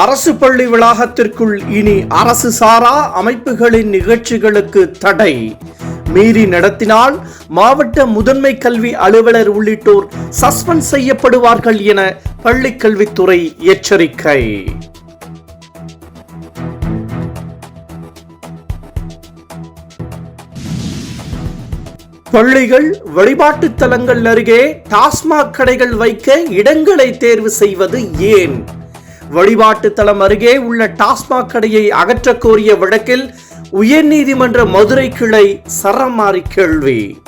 அரசு பள்ளி வளாகத்திற்குள் இனி அரசு சாரா அமைப்புகளின் நிகழ்ச்சிகளுக்கு தடை. மீறி நடத்தினால் மாவட்ட முதன்மை கல்வி அலுவலர் உள்ளிட்டோர் சஸ்பெண்ட் செய்யப்படுவார்கள் என பள்ளிக்கல்வித்துறை எச்சரிக்கை. பள்ளிகள், வழிபாட்டு தலங்கள் அருகே டாஸ்மாக் கடைகள் வைக்க இடங்களை தேர்வு செய்வது ஏன்? வழிபாட்டு தலம் அருகே உள்ள டாஸ்மாக் கடையை அகற்றக் கோரிய வழக்கில் உயர்நீதிமன்ற மதுரை கிளை சரமாரி கேள்வி.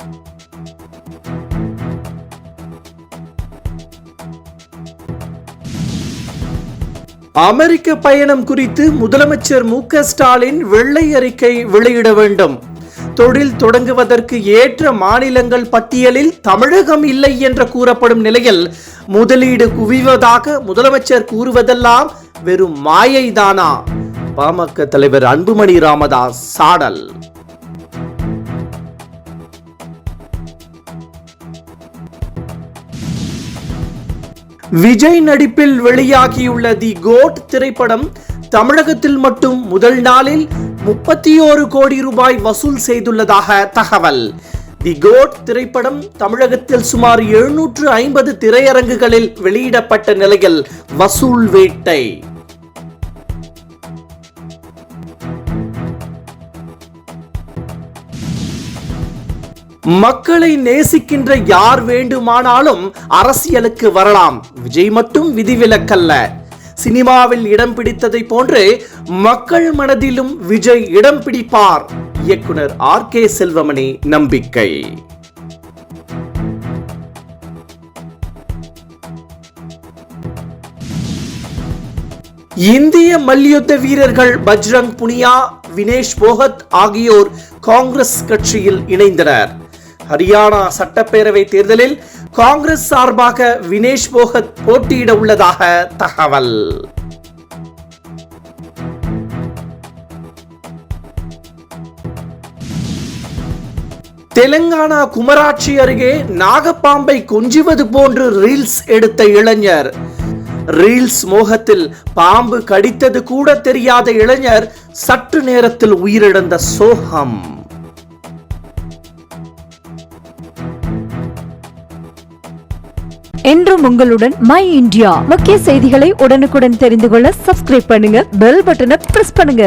அமெரிக்க பயணம் குறித்து முதலமைச்சர் மு.க. ஸ்டாலின் வெள்ளை அறிக்கை வெளியிட வேண்டும். தொழில் தொடங்குவதற்கு ஏற்ற மாநிலங்கள் பட்டியலில் தமிழகம் இல்லை என்று கூறப்படும் நிலையில் முதலீடு குவிவதாக முதலமைச்சர் கூறுவதெல்லாம் வெறும் மாயைதானா? பாமக தலைவர் அன்புமணி ராமதாஸ் சாடல். விஜய் நடிப்பில் வெளியாகியுள்ள தி கோட் திரைப்படம் தமிழகத்தில் மட்டும் முதல் நாளில் 31 கோடி ரூபாய் வசூல் செய்துள்ளதாக தகவல். தி கோட் திரைப்படம் தமிழகத்தில் சுமார் 750 திரையரங்குகளில் வெளியிடப்பட்ட நிலையில் வசூல் வேட்டை. மக்களை நேசிக்கின்ற யார் வேண்டுமானாலும் அரசியலுக்கு வரலாம். விஜய் மட்டும் விதிவிலக்கல்ல. சினிமாவில் இடம் பிடித்ததை போன்று மக்கள் மனதிலும் விஜய் இடம் பிடிப்பார். இயக்குனர் ஆர்.கே. செல்வமணி நம்பிக்கை. இந்திய மல்யுத்த வீரர்கள் பஜ்ரங் புனியா, வினேஷ் போகத் ஆகியோர் காங்கிரஸ் கட்சியில் இணைந்தனர். ஹரியானா சட்டப்பேரவை தேர்தலில் காங்கிரஸ் சார்பாக வினேஷ் போகத் போட்டியிட உள்ளதாக தகவல். தெலுங்கானா குமராட்சி அருகே நாகப்பாம்பை கொஞ்சுவது போன்று ரீல்ஸ் எடுத்த இளைஞர். ரீல்ஸ் மோகத்தில் பாம்பு கடித்தது கூட தெரியாத இளைஞர் சற்று நேரத்தில் உயிரிழந்த சோகம். என்றும் உங்களுடன் மை இந்தியா. முக்கிய செய்திகளை உடனுக்குடன் தெரிந்து கொள்ள சப்ஸ்கிரைப் பண்ணுங்க, பெல் பட்டனை பிரஸ் பண்ணுங்க.